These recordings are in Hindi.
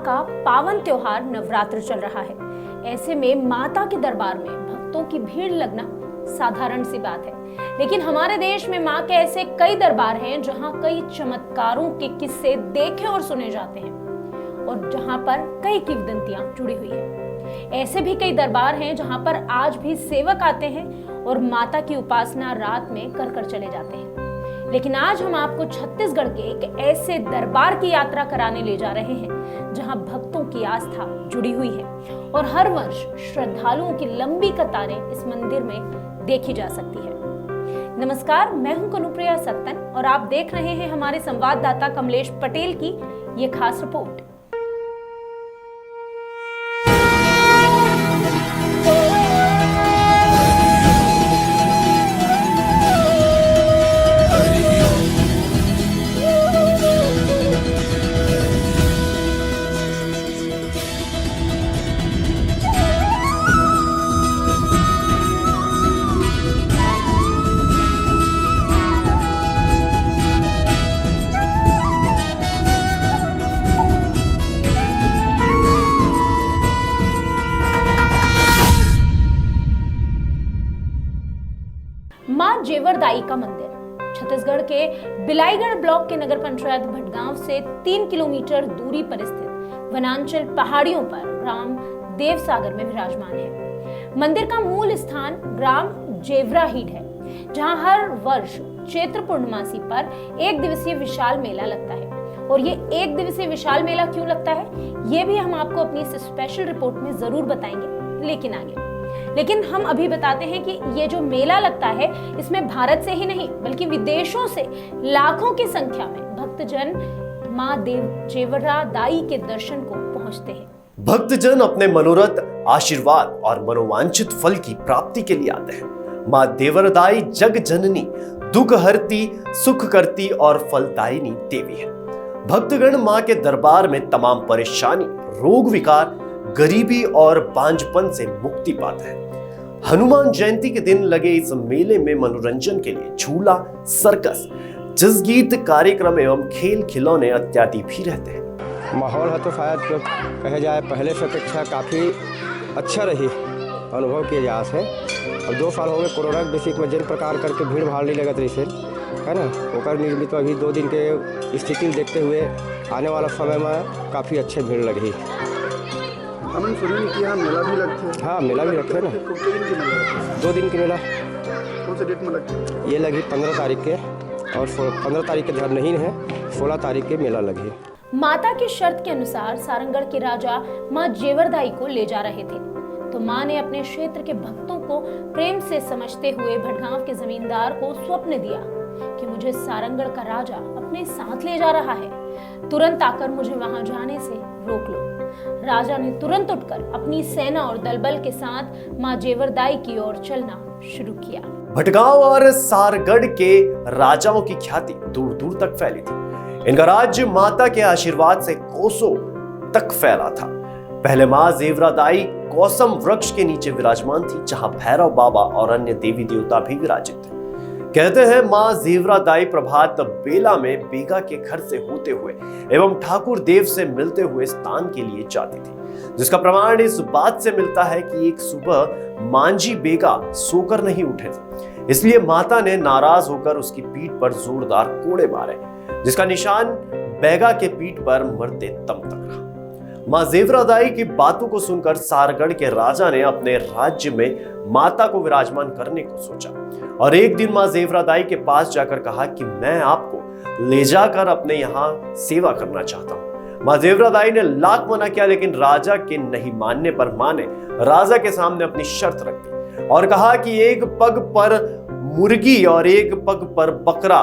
का पावन त्योहार नवरात्र चल रहा है। ऐसे में माता के दरबार में भक्तों की भीड़ लगना साधारण सी बात है, लेकिन हमारे देश में मां के ऐसे कई दरबार हैं जहां कई चमत्कारों के किस्से देखे और सुने जाते हैं और जहां पर कई किंवदंतियां जुड़ी हुई है। ऐसे भी कई दरबार हैं जहां पर आज भी सेवक आते हैं और माता की उपासना रात में कर चले जाते हैं। लेकिन आज हम आपको छत्तीसगढ़ के एक ऐसे दरबार की यात्रा कराने ले जा रहे हैं जहां भक्तों की आस्था जुड़ी हुई है और हर वर्ष श्रद्धालुओं की लंबी कतारें इस मंदिर में देखी जा सकती है। नमस्कार, मैं हूं कनुप्रिया सत्तन और आप देख रहे हैं हमारे संवाददाता कमलेश पटेल की ये खास रिपोर्ट। मां जेवरदाई का मंदिर छत्तीसगढ़ के बिलाईगढ़ ब्लॉक के नगर पंचायत भटगांव से 3 किलोमीटर दूरी पर स्थित वनांचल पहाड़ियों पर ग्राम देवसागर में विराजमान है। मंदिर का मूल स्थान ग्राम जेवराहीड है, जहां हर वर्ष चैत्र पूर्णिमासी पर एक दिवसीय विशाल मेला लगता है। और ये एक दिवसीय विशाल मेला क्यों लगता है, ये भी हम आपको अपनी इस स्पेशल रिपोर्ट में जरूर बताएंगे, लेकिन हम अभी बताते हैं कि ये जो मेला लगता है इसमें भारत से ही नहीं बल्कि विदेशों से लाखों की संख्या में भक्तजन मां जेवरादाई के दर्शन को पहुंचते हैं। भक्तजन अपने मनोरथ, आशीर्वाद और मनोवांछित फल की प्राप्ति के लिए आते हैं। मां देवरदाई जग जननी, दुख हरती, सुख करती और फलदायिनी देवी है। भक्तगण मां के दरबार में तमाम परेशानी, रोग विकार, गरीबी और बांझपन से मुक्ति पाते हैं। हनुमान जयंती के दिन लगे इस मेले में मनोरंजन के लिए झूला, सर्कस, जस गीत कार्यक्रम एवं खेल खिलौने इत्यादि भी रहते हैं। माहौल है तो शायद कहे जाए पहले से अपेक्षा काफ़ी अच्छा रही अनुभव किए जा से। अब 2 साल हो गए कोरोना के बेसिक में जिन प्रकार करके भीड़ भाड़ नहीं लगत रही से है ना, ओकर निर्मित अभी 2 दिन के स्थिति देखते हुए आने वाला समय में काफ़ी अच्छे भीड़ लगी। हमने सुना कि यहाँ मेला भी लगता है। हाँ, मेला भी लगता है ना। 2 दिन की मेला। कौन से डेट में लगता है? ये लगी 15 तारीख के और 15 तारीख के ध्यान नहीं है, 16 तारीख के मेला लगी। माता की शर्त के अनुसार सारंगढ़ के राजा मां जेवरदाई को ले जा रहे थे, तो मां ने अपने क्षेत्र के भक्तों को प्रेम से समझते हुए भटगांव के जमींदार को स्वप्न दिया कि मुझे सारंगढ़ का राजा अपने साथ ले जा रहा है, तुरंत आकर मुझे वहां जाने से रोक लो। राजा ने तुरंत उठकर अपनी सेना और दलबल के साथ मां जेवरदाई की ओर चलना शुरू किया। भटगांव और सारगढ़ के राजाओं की ख्याति दूर दूर तक फैली थी। इनका राज्य माता के आशीर्वाद से कोसों तक फैला था। पहले मां जेवरादाई कौसम वृक्ष के नीचे विराजमान थी, जहां भैरव बाबा और अन्य देवी देवता भी विराजित थे। कहते हैं मां जेवरादाई प्रभात बेला में बेगा के घर से होते हुए एवं ठाकुर देव से मिलते हुए स्नान के लिए जाती थी, जिसका प्रमाण इस बात से मिलता है कि एक सुबह मांझी बेगा सोकर नहीं उठे थे, इसलिए माता ने नाराज होकर उसकी पीठ पर जोरदार कोड़े मारे, जिसका निशान बेगा के पीठ पर मरते दम तक रहा। मां जेवरादाई की बातों को सुनकर सारगढ़ के राजा ने अपने राज्य में माता को विराजमान करने को सोचा और एक दिन मां जेवरादाई के पास जाकर कहा कि मैं आपको ले जाकर अपने यहाँ सेवा करना चाहता हूँ। मां जेवरादाई ने लाख मना किया, लेकिन राजा के नहीं मानने पर मां ने राजा के सामने अपनी शर्त रख दी और कहा कि एक पग पर मुर्गी और एक पग पर बकरा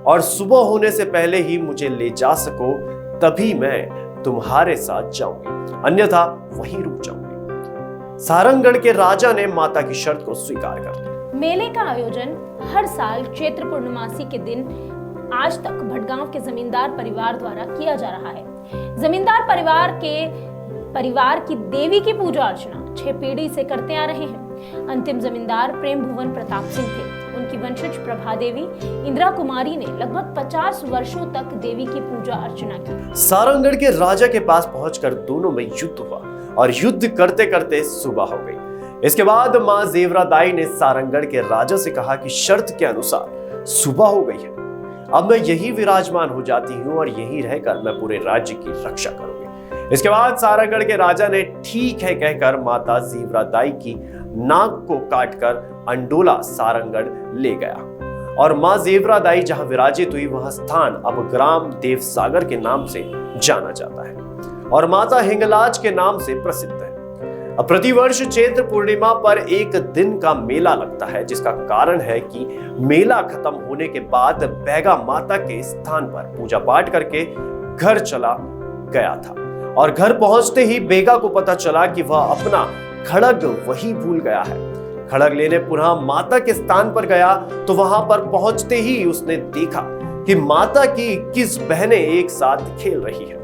और सुबह होने से पहले ही मुझे ले जा सको, तभी मैं तुम्हारे साथ जाऊंगी, अन्यथा वहीं रुक जाऊंगी। सारंगढ़ के राजा ने माता की शर्त को स्वीकार कर लिया। मेले का आयोजन हर साल चैत्र पूर्णिमासी के दिन आज तक भटगांव के जमींदार परिवार द्वारा किया जा रहा है। जमींदार परिवार की देवी की पूजा अर्चना 6 पीढ़ी से करते आ रहे हैं। अंतिम जमींदार प्रेम भुवन प्रताप सिंह थे। उनकी वंशज प्रभा देवी इंदिरा कुमारी ने लगभग 50 वर्षों तक देवी की पूजा अर्चना की। सारंगगढ़ के राजा के पास पहुंचकर दोनों में युद्ध हुआ और युद्ध करते करते सुबह हो गई। इसके बाद मां जेवरा दाई ने सारंगगढ़ के राजा से कहा कि शर्त के अनुसार सुबह हो गई है, अब मैं यही विराजमान हो जाती हूँ और यही रहकर मैं पूरे राज्य की रक्षा करूंगी। इसके बाद सारंगगढ़ के राजा ने ठीक है कहकर माता जेवरा दाई की नाक को काटकर अंडोला सारंगगढ़ ले गया और मां जेवरा दाई जहां विराजित हुई वह स्थान अब ग्राम देवसागर के नाम से जाना जाता है और माता हिंगलाज के नाम से प्रसिद्ध है। अब प्रतिवर्ष चैत्र पूर्णिमा पर एक दिन का मेला लगता है, जिसका कारण है कि मेला खत्म होने के बाद बैगा माता के स्थान पर पूजा पाठ करके घर चला गया था और घर पहुंचते ही बेगा को पता चला कि वह अपना खड़ग वही भूल गया है। खड़ग लेने पुनः माता के स्थान पर गया तो वहां पर पहुंचते ही उसने देखा कि माता की 21 बहनें एक साथ खेल रही है।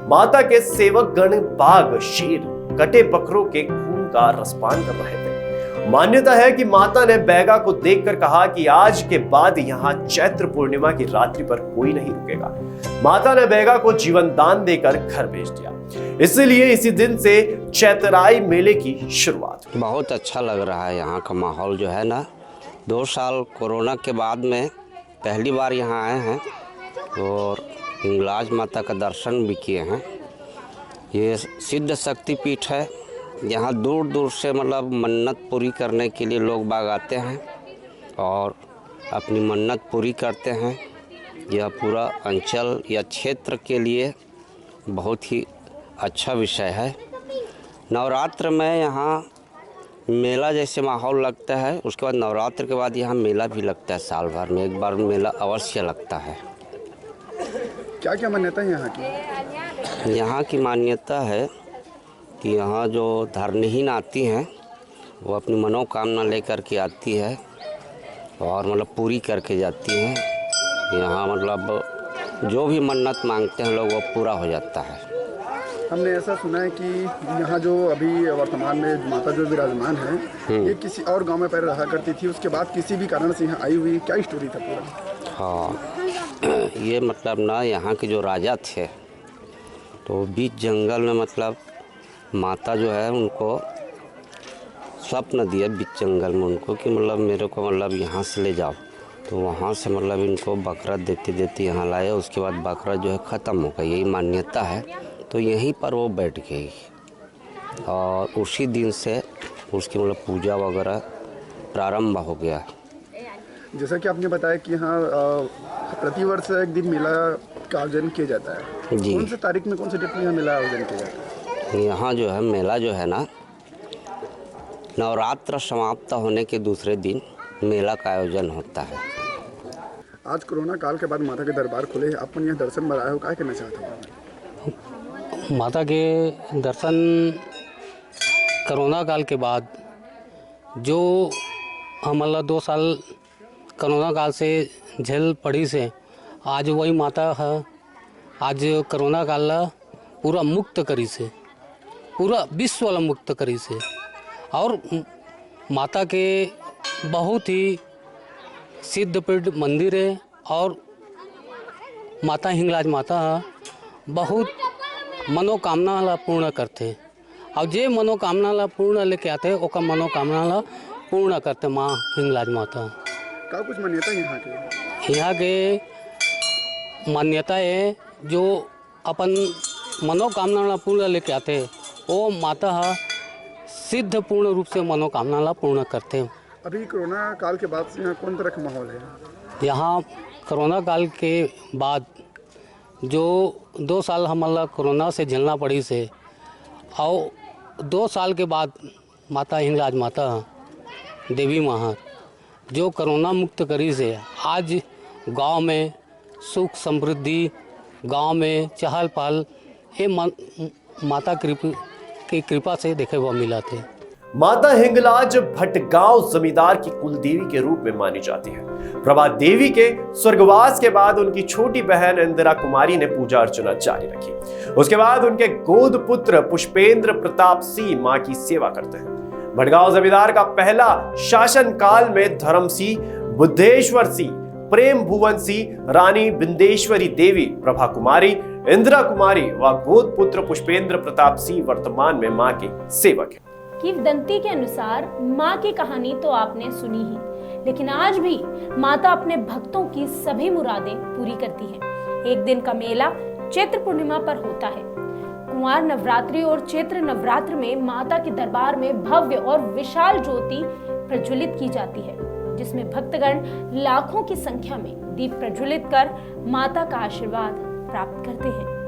माता के सेवक गण बाघ, शेर, कटे बकरों के खून का रसपान कर रहे थे। मान्यता है कि माता ने बैगा को देखकर कहा कि आज के बाद यहाँ चैत्र पूर्णिमा की रात्रि पर कोई नहीं रुकेगा। माता ने बैगा को जीवन दान देकर घर भेज दिया, इसलिए इसी दिन से चैतराई मेले की शुरुआत हुई। बहुत अच्छा लग रहा है यहाँ का माहौल जो है ना। 2 साल कोरोना के बाद में पहली बार यहाँ आए हैं और हिंगलाज माता का दर्शन भी किए हैं। ये सिद्ध शक्तिपीठ है, यहाँ दूर दूर से मतलब मन्नत पूरी करने के लिए लोग बाग आते हैं और अपनी मन्नत पूरी करते हैं। यह पूरा अंचल या क्षेत्र के लिए बहुत ही अच्छा विषय है। नवरात्र में यहाँ मेला जैसे माहौल लगता है, उसके बाद नवरात्र के बाद यहाँ मेला भी लगता है। साल भर में एक बार मेला अवश्य लगता है। क्या क्या मान्यता है यहाँ की? यहाँ की मान्यता है कि यहाँ जो धर्महीन आती हैं वो अपनी मनोकामना लेकर के आती है और मतलब पूरी करके जाती हैं। यहाँ मतलब जो भी मन्नत मांगते हैं लोग वो पूरा हो जाता है। हमने ऐसा सुना है कि यहाँ जो अभी वर्तमान में माता जो विराजमान है ये किसी और गांव में पहले रहा करती थी, उसके बाद किसी भी कारण से यहाँ आई हुई, क्या स्टोरी था पूरा? हाँ, ये मतलब ना यहाँ के जो राजा थे तो बीच जंगल में मतलब माता जो है उनको स्वप्न दिया बीच जंगल में उनको कि मतलब मेरे को मतलब यहाँ से ले जाओ। तो वहाँ से मतलब इनको बकरा देते देते यहाँ लाए। उसके बाद बकरा जो है ख़त्म हो गया, यही मान्यता है। तो यहीं पर वो बैठ गई और उसी दिन से उसकी मतलब पूजा वगैरह प्रारंभ हो गया। जैसा कि आपने बताया कि यहाँ प्रतिवर्ष एक दिन मेला का आयोजन किया जाता है जी। कौन से तारीख में, कौन से डेट में यहाँ मेला आयोजन किया जाता है? यहाँ जो है मेला जो है ना, नवरात्र समाप्त होने के दूसरे दिन मेला का आयोजन होता है। आज कोरोना काल के बाद माता के दरबार खुले, अपन यहाँ दर्शन में आए हो, क्या कहना चाहते हो? माता के दर्शन कोरोना काल के बाद जो हमारा 2 साल कोरोना काल से झेल पड़ी से आज वही माता है। आज कोरोना काल पूरा मुक्त करी से, पूरा विश्व वाला मुक्त करी से। और माता के बहुत ही सिद्धपीठ मंदिर है और माता हिंगलाज माता बहुत मनोकामना ला पूर्ण करते और जे मनोकामना ला पूर्ण लेके आते ओका मनोकामना ला पूर्ण करते माँ हिंगलाज माता। क्या कुछ मान्यता है यहाँ के मान्यता है जो अपन मनोकामना ला पूर्ण लेके आते वो माता सिद्ध पूर्ण रूप से मनोकामना ला पूर्ण करते। अभी कोरोना काल के बाद से यहाँ कौन तरह का माहौल है? यहाँ कोरोना काल के बाद जो 2 साल हमारा कोरोना से झेलना पड़ी से और 2 साल के बाद माता हिंगलाज माता देवी माँ जो कोरोना मुक्त करी से आज गांव में सुख समृद्धि, गांव में चहल पहल ये माता की कृपा से देखे हुआ मिला थे। माता हिंगलाज भटगांव जमींदार की कुलदेवी के रूप में मानी जाती है। प्रभा देवी के स्वर्गवास के बाद उनकी छोटी बहन इंदिरा कुमारी ने पूजा अर्चना जारी रखी। उसके बाद उनके गोद पुत्र पुष्पेंद्र प्रताप सिंह मां की सेवा करते हैं। भटगांव जमींदार का पहला शासन काल में धर्म सिंह बुद्धेश्वर सिंह, प्रेम भुवन सिंह, रानी बिंदेश्वरी देवी, प्रभा कुमारी, इंदिरा कुमारी व गोद पुत्र पुष्पेंद्र प्रताप सिंह वर्तमान में मां के सेवक हैं। किंवदंती के अनुसार मां की कहानी तो आपने सुनी ही, लेकिन आज भी माता अपने भक्तों की सभी मुरादें पूरी करती हैं। एक दिन का मेला चैत्र पूर्णिमा पर होता है। कुंवार नवरात्रि और चैत्र नवरात्र में माता के दरबार में भव्य और विशाल ज्योति प्रज्वलित की जाती है, जिसमें भक्तगण लाखों की संख्या में दीप प्रज्वलित कर माता का आशीर्वाद प्राप्त करते हैं।